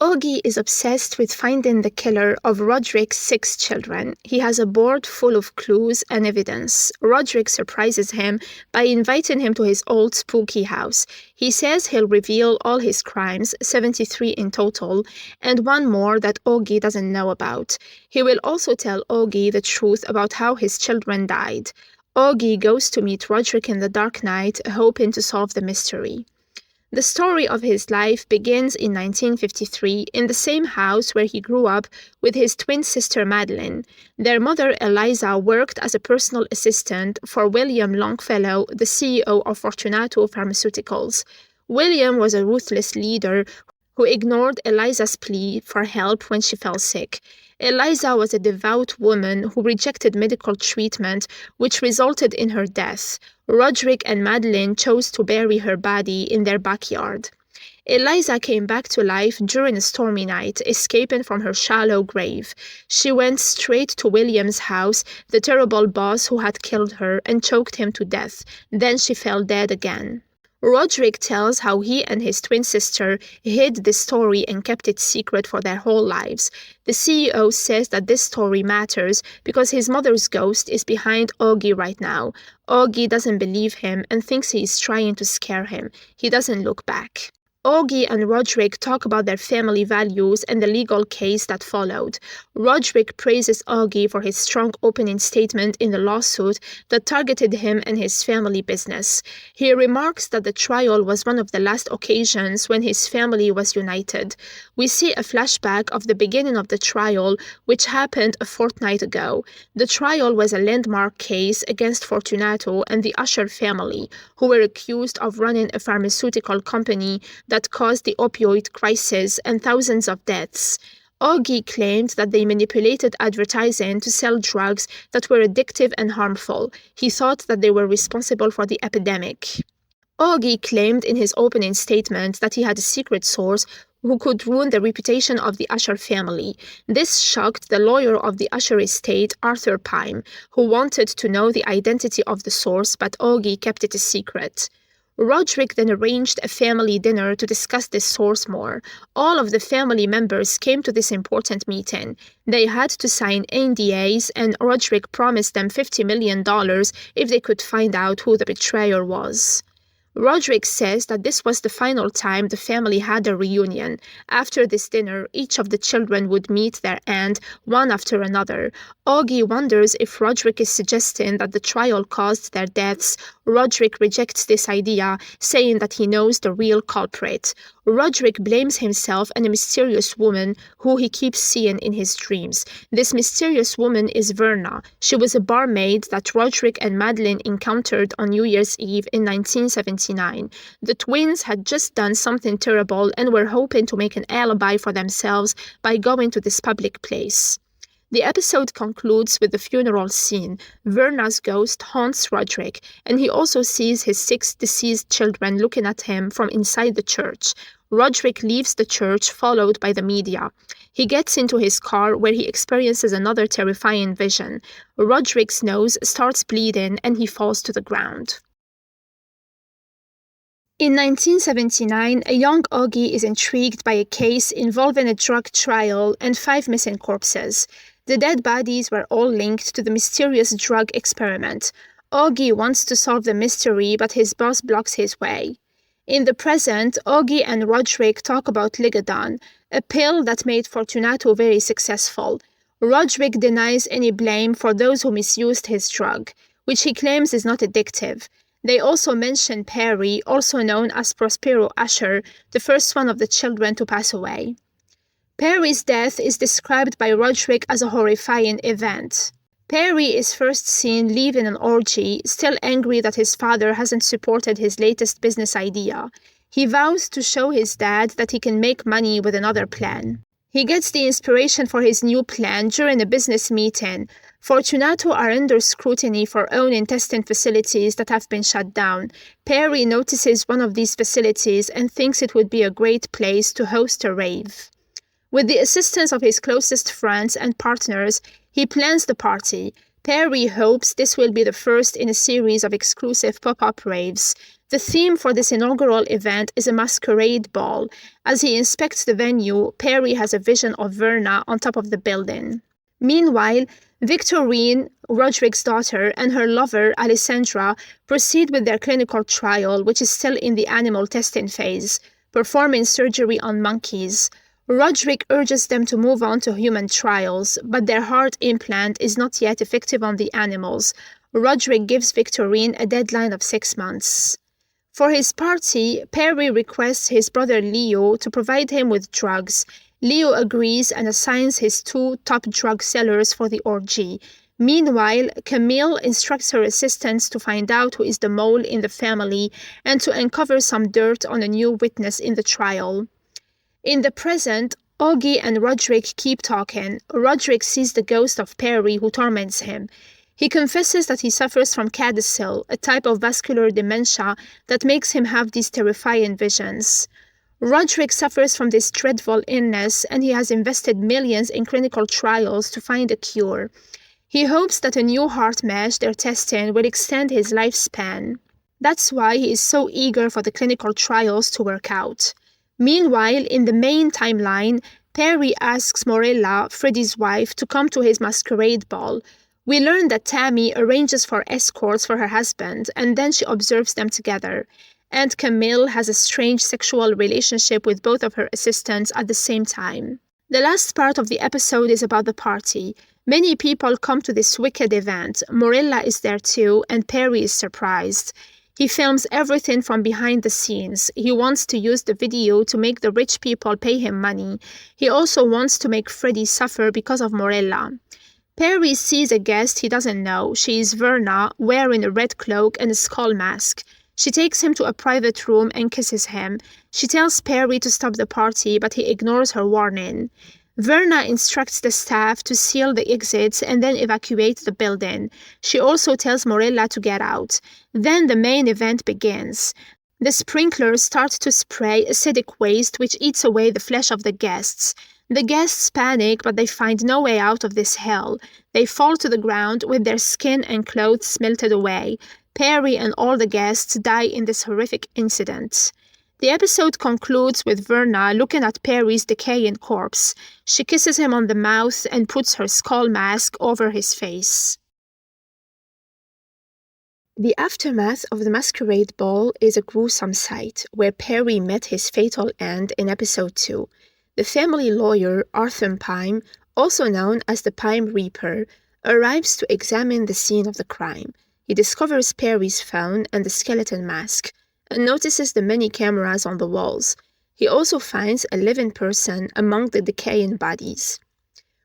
Auggie is obsessed with finding the killer of Rodrick's 6 children. He has a board full of clues and evidence. Rodrick surprises him by inviting him to his old spooky house. He says he'll reveal all his crimes, 73 in total, and one more that Auggie doesn't know about. He will also tell Auggie the truth about how his children died. Auggie goes to meet Rodrick in the dark night, hoping to solve the mystery. The story of his life begins in 1953 in the same house where he grew up with his twin sister Madlin. Their mother Eliza worked as a personal assistant for William Longfellow, the CEO of Fortunato Pharmaceuticals. William was a ruthless leader who ignored Eliza's plea for help when she fell sick. Eliza was a devout woman who rejected medical treatment, which resulted in her death. Rodrick and Madlin chose to bury her body in their backyard. Eliza came back to life during a stormy night, escaping from her shallow grave. She went straight to William's house, the terrible boss who had killed her, and choked him to death. Then she fell dead again. Rodrick tells how he and his twin sister hid this story and kept it secret for their whole lives. The CEO says that this story matters because his mother's ghost is behind Auggie right now. Auggie doesn't believe him and thinks he is trying to scare him. He doesn't look back. Auggie and Rodrick talk about their family values and the legal case that followed. Rodrick praises Auggie for his strong opening statement in the lawsuit that targeted him and his family business. He remarks that the trial was one of the last occasions when his family was united. We see a flashback of the beginning of the trial, which happened a fortnight ago. The trial was a landmark case against Fortunato and the Usher family, who were accused of running a pharmaceutical company that caused the opioid crisis and thousands of deaths. Auggie claimed that they manipulated advertising to sell drugs that were addictive and harmful. He thought that they were responsible for the epidemic. Auggie claimed in his opening statement that he had a secret source who could ruin the reputation of the Usher family. This shocked the lawyer of the Usher estate, Arthur Pym, who wanted to know the identity of the source, but Auggie kept it a secret. Rodrick then arranged a family dinner to discuss this source more. All of the family members came to this important meeting. They had to sign NDAs, and Rodrick promised them $50 million if they could find out who the betrayer was. Rodrick says that this was the final time the family had a reunion. After this dinner, each of the children would meet their aunt, one after another. Auggie wonders if Rodrick is suggesting that the trial caused their deaths. Rodrick rejects this idea, saying that he knows the real culprit. Rodrick blames himself and a mysterious woman who he keeps seeing in his dreams. This mysterious woman is Verna. She was a barmaid that Rodrick and Madlin encountered on New Year's Eve in 1979. The twins had just done something terrible and were hoping to make an alibi for themselves by going to this public place. The episode concludes with the funeral scene. Verna's ghost haunts Rodrick, and he also sees his 6 deceased children looking at him from inside the church. Rodrick leaves the church, followed by the media. He gets into his car, where he experiences another terrifying vision. Rodrick's nose starts bleeding, and he falls to the ground. In 1979, a young Auggie is intrigued by a case involving a drug trial and 5 missing corpses. The dead bodies were all linked to the mysterious drug experiment. Auggie wants to solve the mystery, but his boss blocks his way. In the present, Auggie and Rodrick talk about Ligadon, a pill that made Fortunato very successful. Rodrick denies any blame for those who misused his drug, which he claims is not addictive. They also mention Perry, also known as Prospero Usher, the first one of the children to pass away. Perry's death is described by Rodrick as a horrifying event. Perry is first seen leaving an orgy, still angry that his father hasn't supported his latest business idea. He vows to show his dad that he can make money with another plan. He gets the inspiration for his new plan during a business meeting. Fortunato are under scrutiny for owning testing facilities that have been shut down. Perry notices one of these facilities and thinks it would be a great place to host a rave. With the assistance of his closest friends and partners, he plans the party. Perry hopes this will be the first in a series of exclusive pop-up raves. The theme for this inaugural event is a masquerade ball. As he inspects the venue, Perry has a vision of Verna on top of the building. Meanwhile, Victorine, Rodrick's daughter, and her lover, Alessandra, proceed with their clinical trial, which is still in the animal testing phase, performing surgery on monkeys. Rodrick urges them to move on to human trials, but their heart implant is not yet effective on the animals. Rodrick gives Victorine a deadline of 6 months. For his party, Perry requests his brother Leo to provide him with drugs. Leo agrees and assigns his 2 top drug sellers for the orgy. Meanwhile, Camille instructs her assistants to find out who is the mole in the family and to uncover some dirt on a new witness in the trial. In the present, Auggie and Rodrick keep talking. Rodrick sees the ghost of Perry who torments him. He confesses that he suffers from CADASIL, a type of vascular dementia that makes him have these terrifying visions. Rodrick suffers from this dreadful illness and he has invested millions in clinical trials to find a cure. He hopes that a new heart mesh they're testing will extend his lifespan. That's why he is so eager for the clinical trials to work out. Meanwhile, in the main timeline, Perry asks Morella, Freddie's wife, to come to his masquerade ball. We learn that Tammy arranges for escorts for her husband, and then she observes them together. And Camille has a strange sexual relationship with both of her assistants at the same time. The last part of the episode is about the party. Many people come to this wicked event. Morella is there too, and Perry is surprised. He films everything from behind the scenes. He wants to use the video to make the rich people pay him money. He also wants to make Freddie suffer because of Morella. Perry sees a guest he doesn't know. She is Verna, wearing a red cloak and a skull mask. She takes him to a private room and kisses him. She tells Perry to stop the party, but he ignores her warning. Verna instructs the staff to seal the exits and then evacuate the building. She also tells Morella to get out. Then the main event begins. The sprinklers start to spray acidic waste which eats away the flesh of the guests. The guests panic, but they find no way out of this hell. They fall to the ground with their skin and clothes melted away. Perry and all the guests die in this horrific incident. The episode concludes with Verna looking at Perry's decaying corpse. She kisses him on the mouth and puts her skull mask over his face. The aftermath of the masquerade ball is a gruesome sight, where Perry met his fatal end in episode 2. The family lawyer, Arthur Pym, also known as the Pym Reaper, arrives to examine the scene of the crime. He discovers Perry's phone and the skeleton mask, and notices the many cameras on the walls. He also finds a living person among the decaying bodies.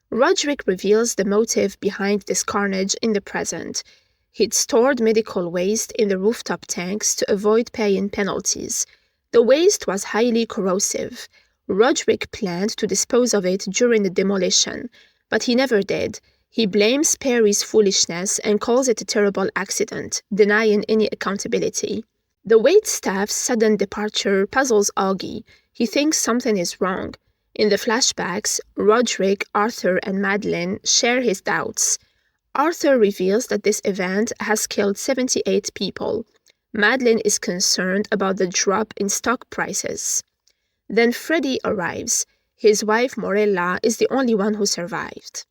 Rodrick reveals the motive behind this carnage in the present. He'd stored medical waste in the rooftop tanks to avoid paying penalties. The waste was highly corrosive. Rodrick planned to dispose of it during the demolition, but he never did. He blames Perry's foolishness and calls it a terrible accident, denying any accountability. The waitstaff's sudden departure puzzles Auggie. He thinks something is wrong. In the flashbacks, Rodrick, Arthur, and Madlin share his doubts. Arthur reveals that this event has killed 78 people. Madlin is concerned about the drop in stock prices. Then Freddie arrives. His wife Morella is the only one who survived.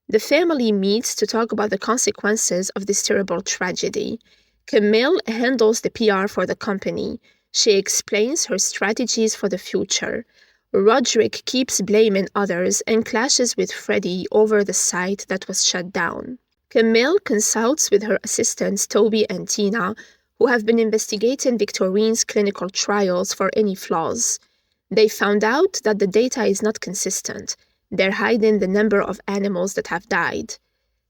The family meets to talk about the consequences of this terrible tragedy. Camille handles the PR for the company. She explains her strategies for the future. Rodrick keeps blaming others and clashes with Freddie over the site that was shut down. Camille consults with her assistants Toby and Tina, who have been investigating Victorine's clinical trials for any flaws. They found out that the data is not consistent. They're hiding the number of animals that have died.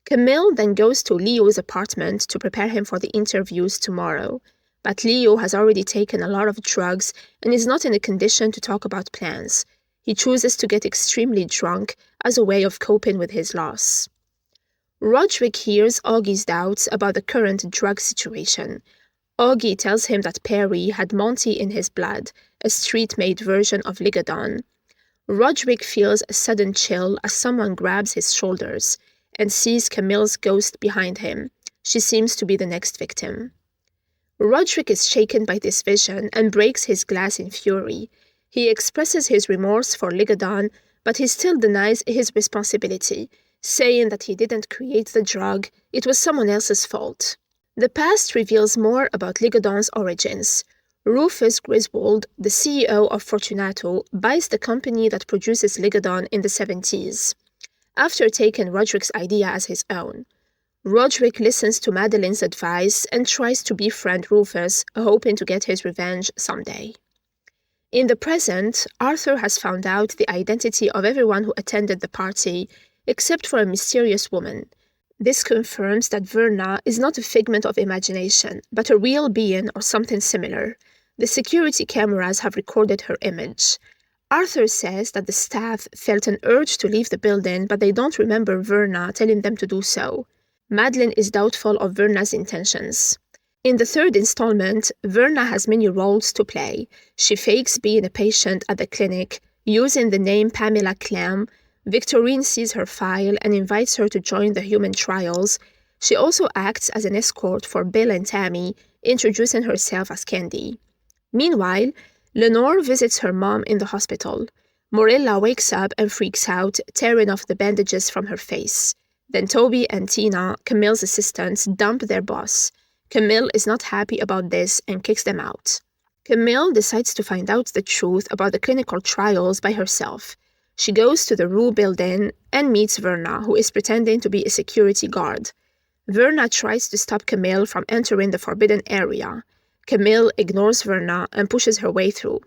Camille then goes to Leo's apartment to prepare him for the interviews tomorrow. But Leo has already taken a lot of drugs and is not in a condition to talk about plans. He chooses to get extremely drunk as a way of coping with his loss. Rodrick hears Auggie's doubts about the current drug situation. Auggie tells him that Perry had Monty in his blood, a street-made version of Ligadon. Rodrick feels a sudden chill as someone grabs his shoulders and sees Camille's ghost behind him. She seems to be the next victim. Rodrick is shaken by this vision and breaks his glass in fury. He expresses his remorse for Ligadon, but he still denies his responsibility, saying that he didn't create the drug, it was someone else's fault. The past reveals more about Ligadon's origins. Rufus Griswold, the CEO of Fortunato, buys the company that produces Ligadon in the 70s, after taking Rodrick's idea as his own. Rodrick listens to Madlin's advice and tries to befriend Rufus, hoping to get his revenge someday. In the present, Arthur has found out the identity of everyone who attended the party, except for a mysterious woman. This confirms that Verna is not a figment of imagination, but a real being or something similar. The security cameras have recorded her image. Arthur says that the staff felt an urge to leave the building, but they don't remember Verna telling them to do so. Madlin is doubtful of Verna's intentions. In the third installment, Verna has many roles to play. She fakes being a patient at the clinic, using the name Pamela Clem. Victorine sees her file and invites her to join the human trials. She also acts as an escort for Bill and Tammy, introducing herself as Candy. Meanwhile, Lenor visits her mom in the hospital. Morella wakes up and freaks out, tearing off the bandages from her face. Then Toby and Tina, Camille's assistants, dump their boss. Camille is not happy about this and kicks them out. Camille decides to find out the truth about the clinical trials by herself. She goes to the Rue building and meets Verna, who is pretending to be a security guard. Verna tries to stop Camille from entering the forbidden area. Camille ignores Verna and pushes her way through.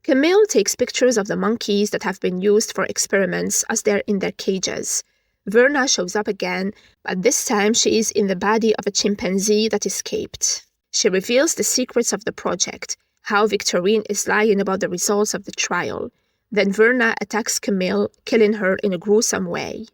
Camille takes pictures of the monkeys that have been used for experiments as they're in their cages. Verna shows up again, but this time she is in the body of a chimpanzee that escaped. She reveals the secrets of the project, how Victorine is lying about the results of the trial. Then Verna attacks Camille, killing her in a gruesome way.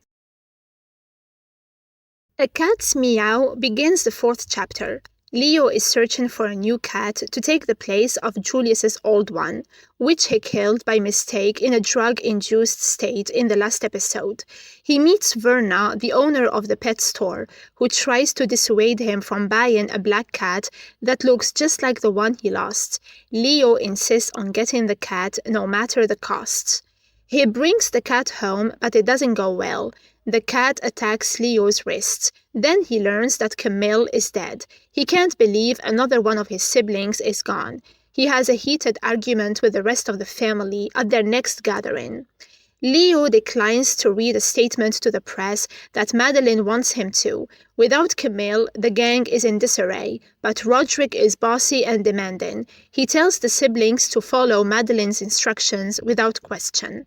A Cat's Meow begins the fourth chapter. Leo is searching for a new cat to take the place of Julius's old one, which he killed by mistake in a drug-induced state in the last episode. He meets Verna, the owner of the pet store, who tries to dissuade him from buying a black cat that looks just like the one he lost. Leo insists on getting the cat no matter the cost. He brings the cat home, but it doesn't go well. The cat attacks Leo's wrist. Then he learns that Camille is dead. He can't believe another one of his siblings is gone. He has a heated argument with the rest of the family at their next gathering. Leo declines to read a statement to the press that Madlin wants him to. Without Camille, the gang is in disarray, but Rodrick is bossy and demanding. He tells the siblings to follow Madlin's instructions without question.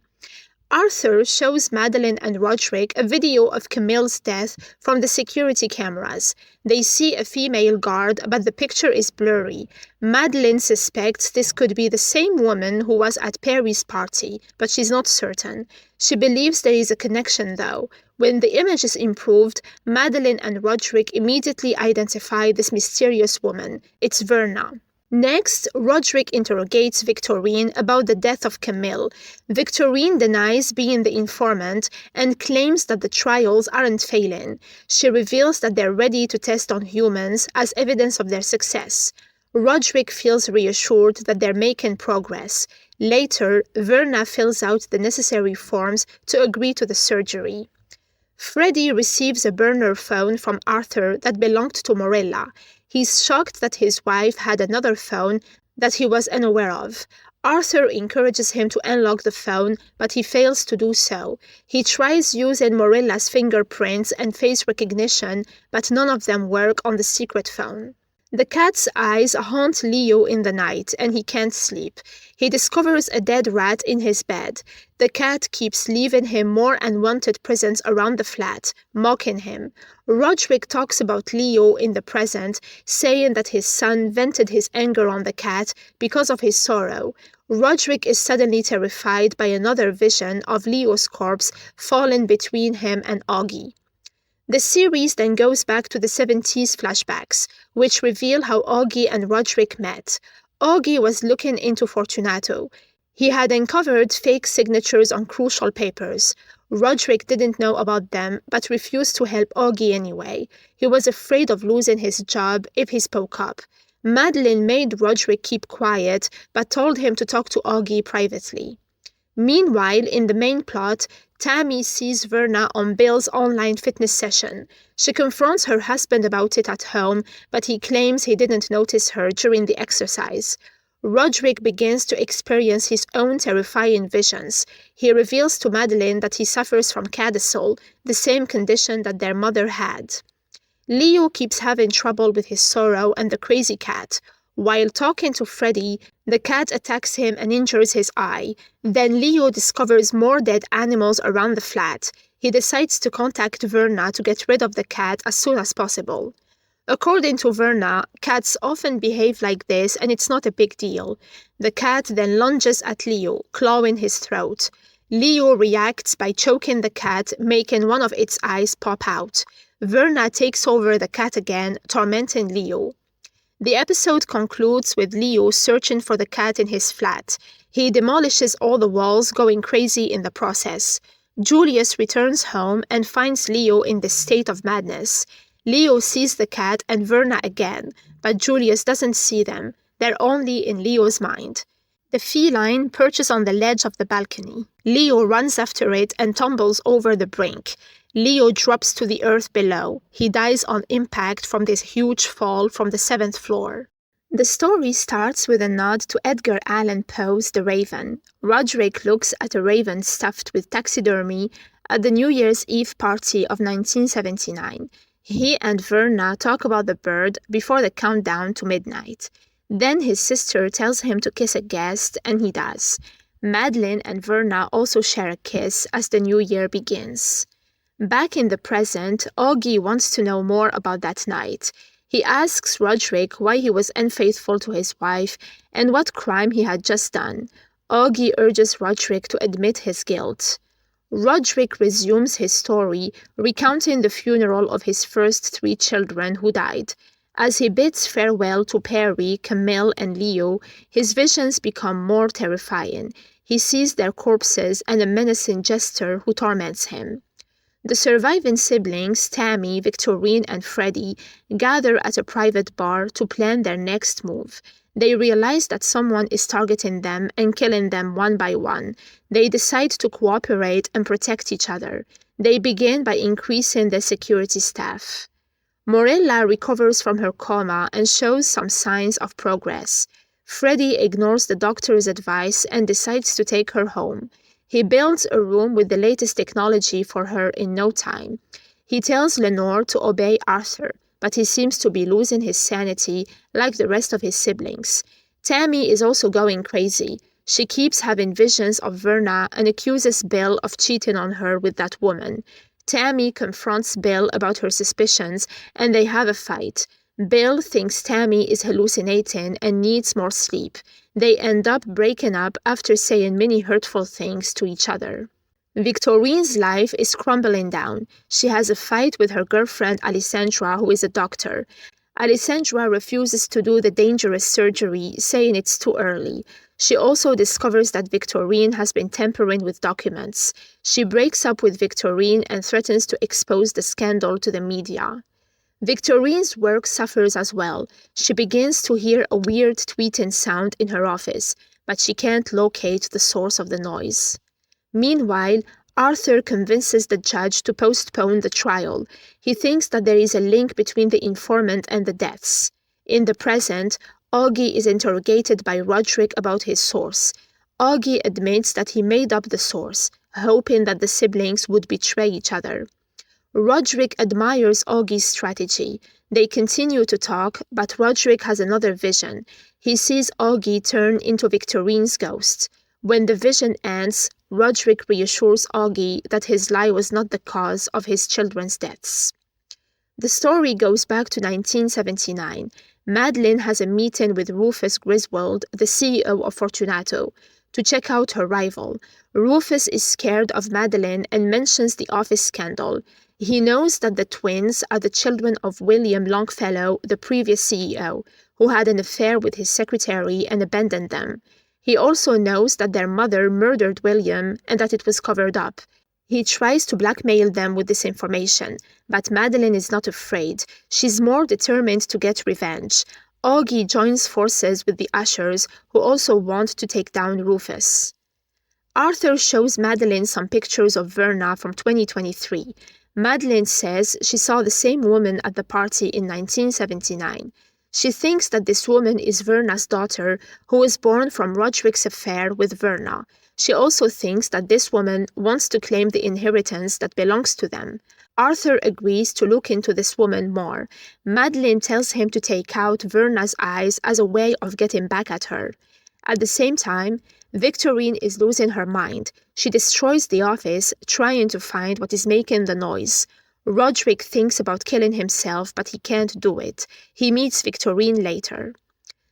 Arthur shows Madlin and Rodrick a video of Camille's death from the security cameras. They see a female guard, but the picture is blurry. Madlin suspects this could be the same woman who was at Perry's party, but she's not certain. She believes there is a connection, though. When the image is improved, Madlin and Rodrick immediately identify this mysterious woman. It's Verna. Next, Rodrick interrogates Victorine about the death of Camille. Victorine denies being the informant and claims that the trials aren't failing. She reveals that they're ready to test on humans as evidence of their success. Rodrick feels reassured that they're making progress. Later, Verna fills out the necessary forms to agree to the surgery. Freddie receives a burner phone from Arthur that belonged to Morella. He's shocked that his wife had another phone that he was unaware of. Arthur encourages him to unlock the phone, but he fails to do so. He tries using Morella's fingerprints and face recognition, but none of them work on the secret phone. The cat's eyes haunt Leo in the night, and he can't sleep. He discovers a dead rat in his bed. The cat keeps leaving him more unwanted presents around the flat, mocking him. Rodrick talks about Leo in the present, saying that his son vented his anger on the cat because of his sorrow. Rodrick is suddenly terrified by another vision of Leo's corpse falling between him and Auggie. The series then goes back to the 70s flashbacks, which reveal how Auggie and Rodrick met. Auggie was looking into Fortunato. He had uncovered fake signatures on crucial papers. Rodrick didn't know about them, but refused to help Auggie anyway. He was afraid of losing his job if he spoke up. Madlin made Rodrick keep quiet, but told him to talk to Auggie privately. Meanwhile, in the main plot, Tammy sees Verna on Bill's online fitness session. She confronts her husband about it at home, but he claims he didn't notice her during the exercise. Rodrick begins to experience his own terrifying visions. He reveals to Madlin that he suffers from codicil, the same condition that their mother had. Leo keeps having trouble with his sorrow and the crazy cat. While talking to Freddy, the cat attacks him and injures his eye. Then Leo discovers more dead animals around the flat. He decides to contact Verna to get rid of the cat as soon as possible. According to Verna, cats often behave like this and it's not a big deal. The cat then lunges at Leo, clawing his throat. Leo reacts by choking the cat, making one of its eyes pop out. Verna takes over the cat again, tormenting Leo. The episode concludes with Leo searching for the cat in his flat. He demolishes all the walls, going crazy in the process. Julius returns home and finds Leo in this state of madness. Leo sees the cat and Verna again, but Julius doesn't see them. They're only in Leo's mind. The feline perches on the ledge of the balcony. Leo runs after it and tumbles over the brink. Leo drops to the earth below. He dies on impact from this huge fall from the 7th floor. The story starts with a nod to Edgar Allan Poe's The Raven. Rodrick looks at a raven stuffed with taxidermy at the New Year's Eve party of 1979. He and Verna talk about the bird before the countdown to midnight. Then his sister tells him to kiss a guest, and he does. Madlin and Verna also share a kiss as the new year begins. Back in the present, Auggie wants to know more about that night. He asks Rodrick why he was unfaithful to his wife and what crime he had just done. Auggie urges Rodrick to admit his guilt. Rodrick resumes his story, recounting the funeral of his first 3 children who died. As he bids farewell to Perry, Camille, and Leo, his visions become more terrifying. He sees their corpses and a menacing jester who torments him. The surviving siblings, Tammy, Victorine, and Freddy, gather at a private bar to plan their next move. They realize that someone is targeting them and killing them one by one. They decide to cooperate and protect each other. They begin by increasing their security staff. Morella recovers from her coma and shows some signs of progress. Freddy ignores the doctor's advice and decides to take her home. He builds a room with the latest technology for her in no time. He tells Lenor to obey Arthur, but he seems to be losing his sanity like the rest of his siblings. Tammy is also going crazy. She keeps having visions of Verna and accuses Bill of cheating on her with that woman. Tammy confronts Bill about her suspicions and they have a fight. Bill thinks Tammy is hallucinating and needs more sleep. They end up breaking up after saying many hurtful things to each other. Victorine's life is crumbling down. She has a fight with her girlfriend Alessandra, who is a doctor. Alessandra refuses to do the dangerous surgery, saying it's too early. She also discovers that Victorine has been tampering with documents. She breaks up with Victorine and threatens to expose the scandal to the media. Victorine's work suffers as well. She begins to hear a weird tweeting sound in her office, but she can't locate the source of the noise. Meanwhile, Arthur convinces the judge to postpone the trial. He thinks that there is a link between the informant and the deaths. In the present, Auggie is interrogated by Rodrick about his source. Auggie admits that he made up the source, hoping that the siblings would betray each other. Rodrick admires Augie's strategy. They continue to talk, but Rodrick has another vision. He sees Auggie turn into Victorine's ghost. When the vision ends, Rodrick reassures Auggie that his lie was not the cause of his children's deaths. The story goes back to 1979. Madlin has a meeting with Rufus Griswold, the CEO of Fortunato, to check out her rival. Rufus is scared of Madlin and mentions the office scandal. He knows that the twins are the children of William Longfellow, the previous CEO, who had an affair with his secretary and abandoned them. He also knows that their mother murdered William and that it was covered up. He tries to blackmail them with this information, but Madlin is not afraid. She's more determined to get revenge. Auggie joins forces with the Ushers, who also want to take down Rufus. Arthur shows Madlin some pictures of Verna from 2023. Madlin says she saw the same woman at the party in 1979. She thinks that this woman is Verna's daughter, who was born from Rodrick's affair with Verna. She also thinks that this woman wants to claim the inheritance that belongs to them. Arthur agrees to look into this woman more. Madlin tells him to take out Verna's eyes as a way of getting back at her. At the same time, Victorine is losing her mind. She destroys the office, trying to find what is making the noise. Rodrick thinks about killing himself, but he can't do it. He meets Victorine later.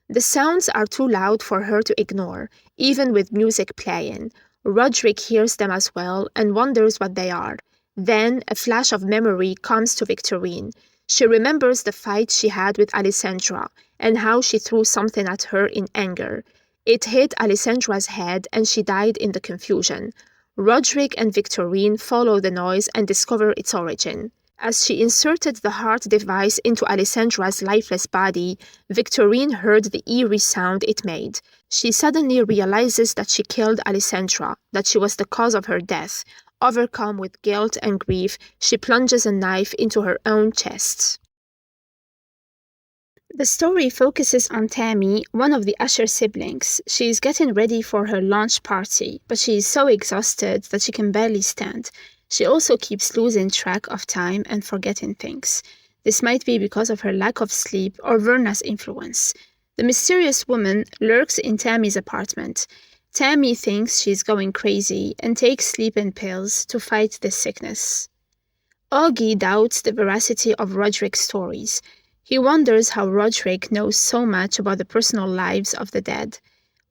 The sounds are too loud for her to ignore, even with music playing. Rodrick hears them as well and wonders what they are. Then a flash of memory comes to Victorine. She remembers the fight she had with Alessandra and how she threw something at her in anger. It hit Alessandra's head and she died in the confusion. Rodrick and Victorine follow the noise and discover its origin. As she inserted the heart device into Alessandra's lifeless body, Victorine heard the eerie sound it made. She suddenly realizes that she killed Alessandra, that she was the cause of her death. Overcome with guilt and grief, she plunges a knife into her own chest. The story focuses on Tammy, one of the Usher siblings. She is getting ready for her launch party, but she is so exhausted that she can barely stand. She also keeps losing track of time and forgetting things. This might be because of her lack of sleep or Verna's influence. The mysterious woman lurks in Tammy's apartment. Tammy thinks she's going crazy and takes sleeping pills to fight this sickness. Auggie doubts the veracity of Rodrick's stories. He wonders how Rodrick knows so much about the personal lives of the dead.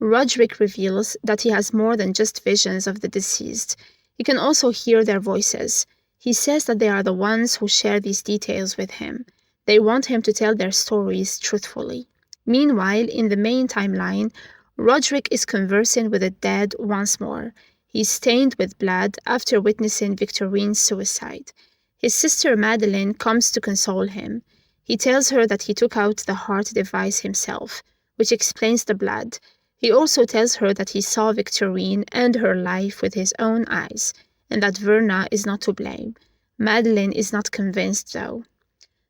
Rodrick reveals that he has more than just visions of the deceased. He can also hear their voices. He says that they are the ones who share these details with him. They want him to tell their stories truthfully. Meanwhile, in the main timeline, Rodrick is conversing with the dead once more. He's stained with blood after witnessing Victorine's suicide. His sister Madlin comes to console him. He tells her that he took out the heart device himself, which explains the blood. He also tells her that he saw Victorine end her life with his own eyes, and that Verna is not to blame. Madlin is not convinced, though.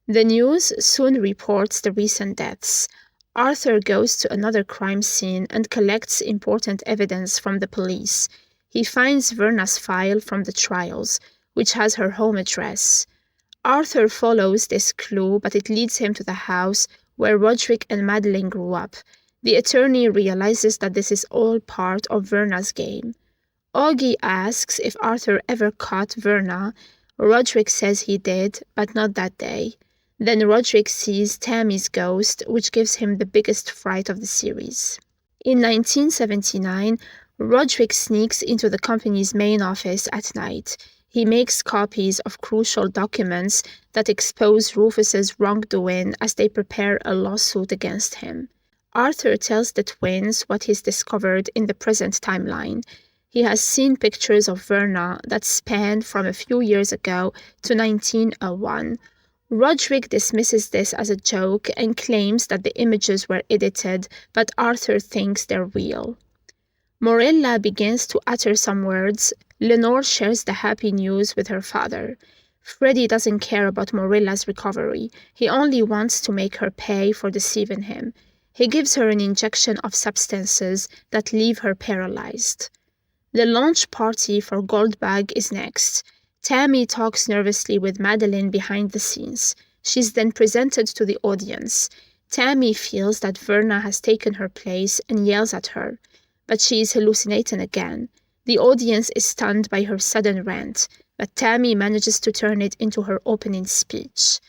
The news soon reports the recent deaths. Arthur goes to another crime scene and collects important evidence from the police. He finds Verna's file from the trials, which has her home address. Arthur follows this clue, but it leads him to the house where Rodrick and Madlin grew up. The attorney realizes that this is all part of Verna's game. Auggie asks if Arthur ever caught Verna. Rodrick says he did, but not that day. Then Rodrick sees Tammy'S ghost, which gives him the biggest fright of the series. In 1979, Rodrick sneaks into the company's main office at night. He makes copies of crucial documents that expose Rufus's wrongdoing as they prepare a lawsuit against him. Arthur tells the twins what he's discovered in the present timeline. He has seen pictures of Verna that span from a few years ago to 1901. Rodrick dismisses this as a joke and claims that the images were edited, but Arthur thinks they're real. Morella begins to utter some words. Lenor shares the happy news with her father. Freddie doesn't care about Morella's recovery. He only wants to make her pay for deceiving him. He gives her an injection of substances that leave her paralyzed. The launch party for Goldbug is next. Tammy talks nervously with Madlin behind the scenes. She's then presented to the audience. Tammy feels that Verna has taken her place and yells at her, but she is hallucinating again. The audience is stunned by her sudden rant, but Tammy manages to turn it into her opening speech.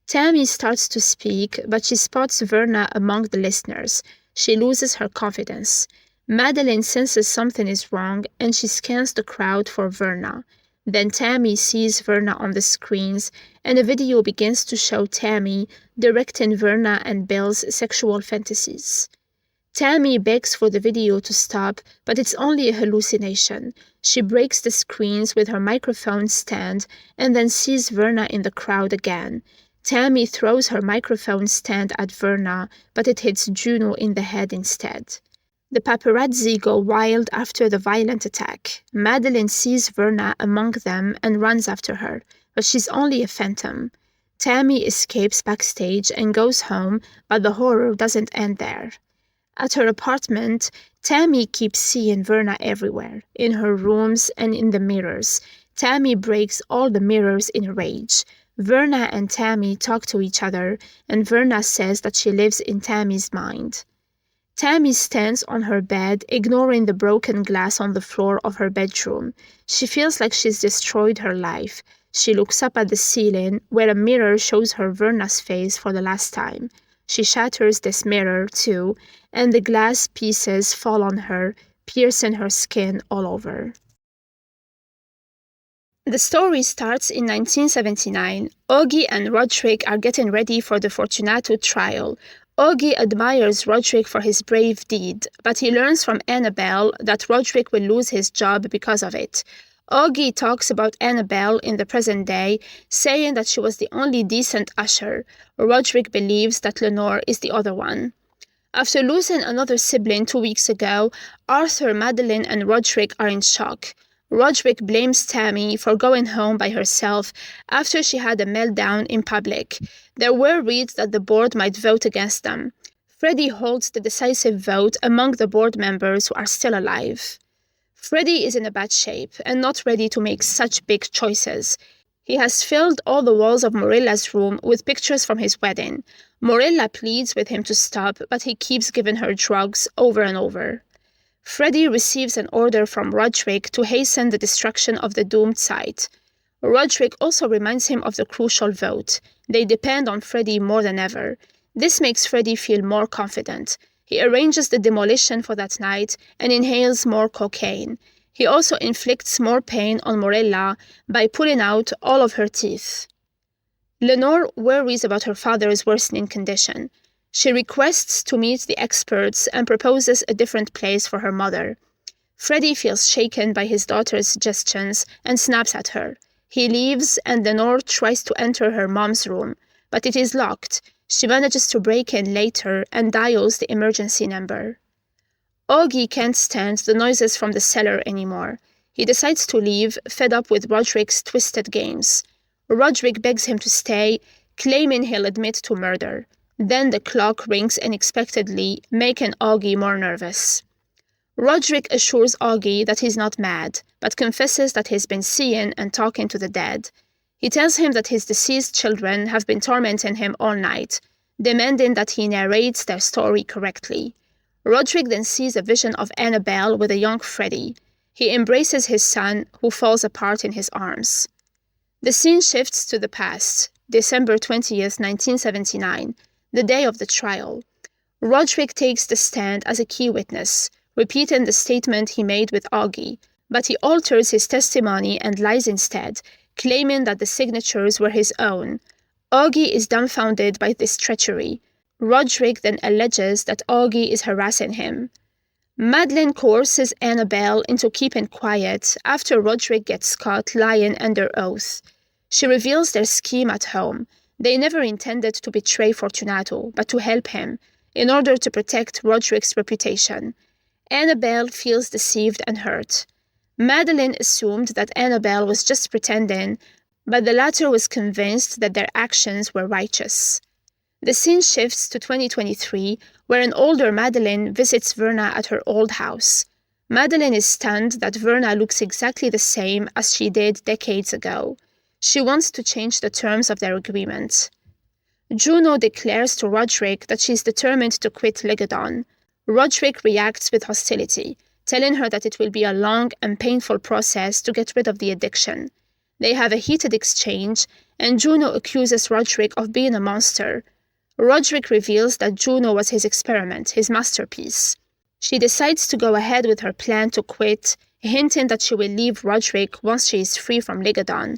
Tammy starts to speak, but she spots Verna among the listeners. She loses her confidence. Madlin senses something is wrong, and she scans the crowd for Verna. Then Tammy sees Verna on the screens, and a video begins to show Tammy directing Verna and Bill's sexual fantasies. Tammy begs for the video to stop, but it's only a hallucination. She breaks the screens with her microphone stand and then sees Verna in the crowd again. Tammy throws her microphone stand at Verna, but it hits Juno in the head instead. The paparazzi go wild after the violent attack. Madlin sees Verna among them and runs after her, but she's only a phantom. Tammy escapes backstage and goes home, but the horror doesn't end there. At her apartment, Tammy keeps seeing Verna everywhere, in her rooms and in the mirrors. Tammy breaks all the mirrors in a rage. Verna and Tammy talk to each other, and Verna says that she lives in Tammy's mind. Tammy stands on her bed, ignoring the broken glass on the floor of her bedroom. She feels like she's destroyed her life. She looks up at the ceiling, where a mirror shows her Verna's face for the last time. She shatters this mirror, too, and the glass pieces fall on her, piercing her skin all over. The story starts in 1979. Auggie and Rodrick are getting ready for the Fortunato trial. Auggie admires Rodrick for his brave deed, but he learns from Annabelle that Rodrick will lose his job because of it. Auggie talks about Annabelle in the present day, saying that she was the only decent Usher. Rodrick believes that Lenor is the other one. After losing another sibling 2 weeks ago, Arthur, Madlin, and Rodrick are in shock. Rodrick blames Tammy for going home by herself after she had a meltdown in public. There were reads that the board might vote against them. Freddie holds the decisive vote among the board members who are still alive. Freddie is in a bad shape and not ready to make such big choices. He has filled all the walls of Morilla's room with pictures from his wedding. Morilla pleads with him to stop, but he keeps giving her drugs over and over. Freddie receives an order from Rodrick to hasten the destruction of the doomed site. Rodrick also reminds him of the crucial vote. They depend on Freddie more than ever. This makes Freddie feel more confident. He arranges the demolition for that night and inhales more cocaine. He also inflicts more pain on Morilla by pulling out all of her teeth. Lenor worries about her father's worsening condition. She requests to meet the experts and proposes a different place for her mother. Freddie feels shaken by his daughter's suggestions and snaps at her. He leaves and Lenor tries to enter her mom's room, but it is locked. She manages to break in later and dials the emergency number. Auggie can't stand the noises from the cellar anymore. He decides to leave, fed up with Rodrick's twisted games. Rodrick begs him to stay, claiming he'll admit to murder. Then the clock rings unexpectedly, making Auggie more nervous. Rodrick assures Auggie that he's not mad, but confesses that he's been seeing and talking to the dead. He tells him that his deceased children have been tormenting him all night, demanding that he narrates their story correctly. Rodrick then sees a vision of Annabelle with a young Freddie. He embraces his son, who falls apart in his arms. The scene shifts to the past, December 20th, 1979, the day of the trial. Rodrick takes the stand as a key witness, repeating the statement he made with Auggie, but he alters his testimony and lies instead, claiming that the signatures were his own. Auggie is dumbfounded by this treachery. Rodrick then alleges that Auggie is harassing him. Madlin coerces Annabelle into keeping quiet after Rodrick gets caught lying under oath. She reveals their scheme at home. They never intended to betray Fortunato, but to help him, in order to protect Rodrick's reputation. Annabelle feels deceived and hurt. Madlin assumed that Annabelle was just pretending, but the latter was convinced that their actions were righteous. The scene shifts to 2023, where an older Madlin visits Verna at her old house. Madlin is stunned that Verna looks exactly the same as she did decades ago. She wants to change the terms of their agreement. Juno declares to Rodrick that she is determined to quit Legadon. Rodrick reacts with hostility, telling her that it will be a long and painful process to get rid of the addiction. They have a heated exchange, and Juno accuses Rodrick of being a monster. Rodrick reveals that Juno was his experiment, his masterpiece. She decides to go ahead with her plan to quit, hinting that she will leave Rodrick once she is free from Legadon.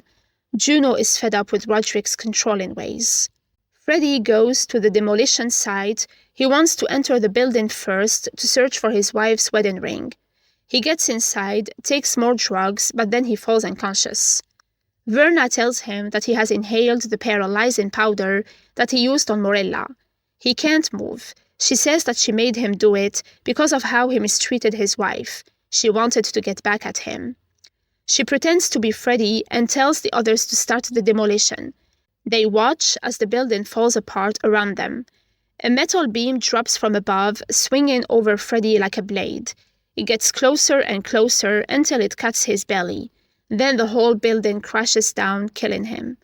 Juno is fed up with Rodrick's controlling ways. Freddie goes to the demolition site. He wants to enter the building first to search for his wife's wedding ring. He gets inside, takes more drugs, but then he falls unconscious. Verna tells him that he has inhaled the paralyzing powder that he used on Morella. He can't move. She says that she made him do it because of how he mistreated his wife. She wanted to get back at him. She pretends to be Freddy and tells the others to start the demolition. They watch as the building falls apart around them. A metal beam drops from above, swinging over Freddy like a blade. It gets closer and closer until it cuts his belly. Then the whole building crashes down, killing him.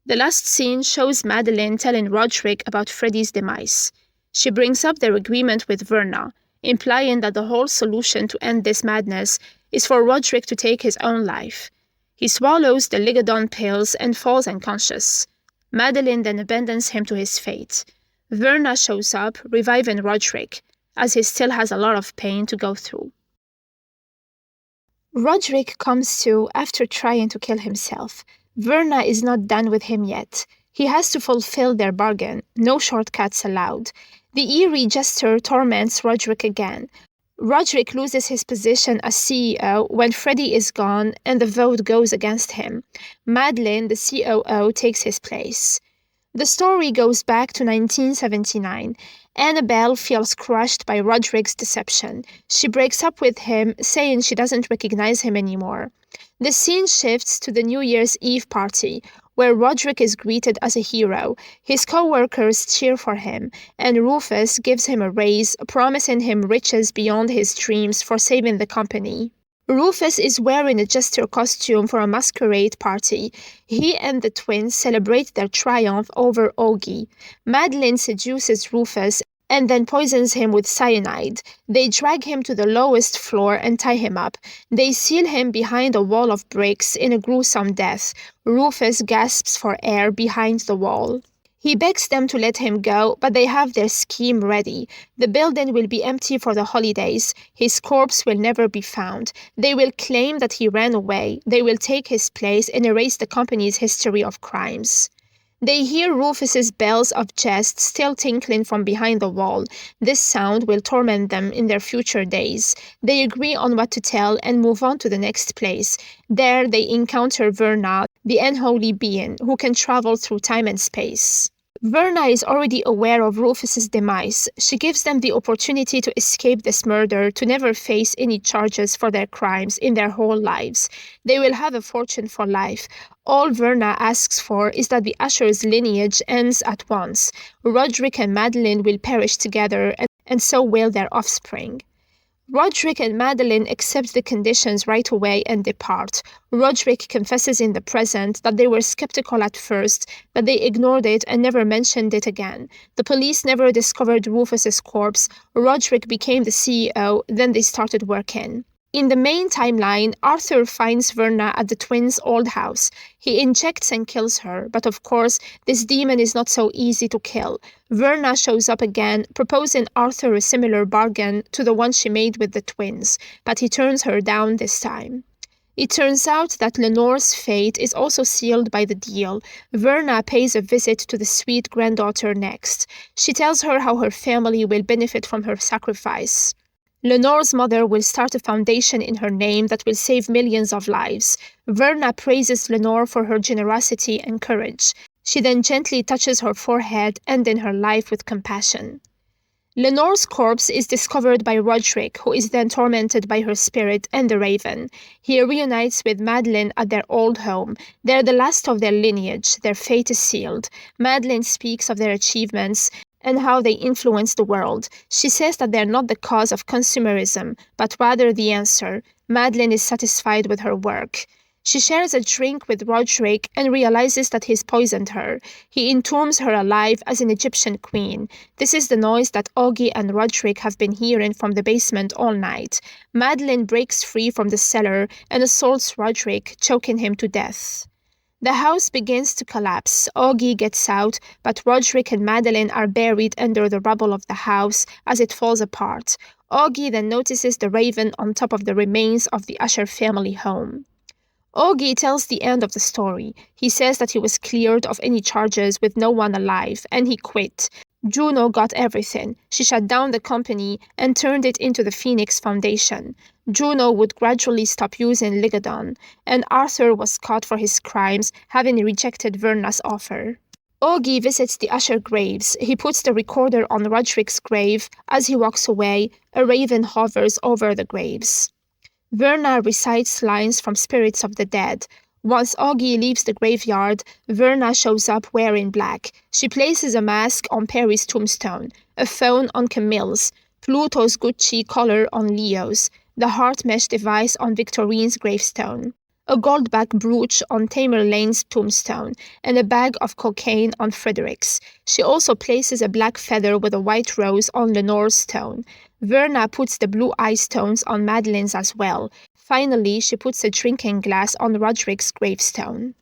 The last scene shows Madlin telling Rodrick about Freddy's demise. She brings up their agreement with Verna, implying that the whole solution to end this madness is for Rodrick to take his own life. He swallows the Ligadon pills and falls unconscious. Madlin then abandons him to his fate. Verna shows up, reviving Rodrick, as he still has a lot of pain to go through. Rodrick comes to after trying to kill himself. Verna is not done with him yet. He has to fulfill their bargain. No shortcuts allowed. The eerie jester torments Rodrick again. Rodrick loses his position as CEO when Freddy is gone and the vote goes against him. Madlin, the COO, takes his place. The story goes back to 1979. Annabelle feels crushed by Rodrick's deception. She breaks up with him, saying she doesn't recognize him anymore. The scene shifts to the New Year's Eve party, where Rodrick is greeted as a hero. His co-workers cheer for him, and Rufus gives him a raise, promising him riches beyond his dreams for saving the company. Rufus is wearing a jester costume for a masquerade party. He and the twins celebrate their triumph over Auggie. Madlin seduces Rufus and then poisons him with cyanide. They drag him to the lowest floor and tie him up. They seal him behind a wall of bricks in a gruesome death. Rufus gasps for air behind the wall. He begs them to let him go, but they have their scheme ready. The building will be empty for the holidays. His corpse will never be found. They will claim that he ran away. They will take his place and erase the company's history of crimes. They hear Rufus's bells of jest still tinkling from behind the wall. This sound will torment them in their future days. They agree on what to tell and move on to the next place. There they encounter Verna, the unholy being who can travel through time and space. Verna is already aware of Rufus's demise. She gives them the opportunity to escape this murder, to never face any charges for their crimes in their whole lives. They will have a fortune for life. All Verna asks for is that the Usher's lineage ends at once. Rodrick and Madlin will perish together, and so will their offspring. Rodrick and Madlin accept the conditions right away and depart. Rodrick confesses in the present that they were skeptical at first, that they ignored it and never mentioned it again. The police never discovered Rufus's corpse. Rodrick became the CEO, then they started working. In the main timeline, Arthur finds Verna at the twins' old house. He injects and kills her, but of course, this demon is not so easy to kill. Verna shows up again, proposing Arthur a similar bargain to the one she made with the twins, but he turns her down this time. It turns out that Lenor's fate is also sealed by the deal. Verna pays a visit to the sweet granddaughter next. She tells her how her family will benefit from her sacrifice. Lenor's mother will start a foundation in her name that will save millions of lives. Verna praises Lenor for her generosity and courage. She then gently touches her forehead, ending her life with compassion. Lenor's corpse is discovered by Rodrick, who is then tormented by her spirit and the Raven. He reunites with Madlin at their old home. They're the last of their lineage. Their fate is sealed. Madlin speaks of their achievements and how they influence the world. She says that they're not the cause of consumerism, but rather the answer. Madlin is satisfied with her work. She shares a drink with Rodrick and realizes that he's poisoned her. He entombs her alive as an Egyptian queen. This is the noise that Auggie and Rodrick have been hearing from the basement all night. Madlin breaks free from the cellar and assaults Rodrick, choking him to death. The house begins to collapse. Auggie gets out, but Rodrick and Madlin are buried under the rubble of the house as it falls apart. Auggie then notices the Raven on top of the remains of the Usher family home. Auggie tells the end of the story. He says that he was cleared of any charges with no one alive, and he quit. Juno got everything. She shut down the company and turned it into the Phoenix Foundation. Juno would gradually stop using Ligodon, and Arthur was caught for his crimes, having rejected Verna's offer. Auggie visits the Usher graves. He puts the recorder on Rodrick's grave. As he walks away, a raven hovers over the graves. Verna recites lines from Spirits of the Dead. Once Auggie leaves the graveyard, Verna shows up wearing black. She places a mask on Perry's tombstone, a phone on Camille's, Pluto's Gucci collar on Leo's, the heart mesh device on Victorine's gravestone, a gold-back brooch on Tamerlane's tombstone, and a bag of cocaine on Frederick's. She also places a black feather with a white rose on Lenor's stone. Verna puts the blue eye stones on Madlin's as well. Finally, she puts a drinking glass on Rodrick's gravestone.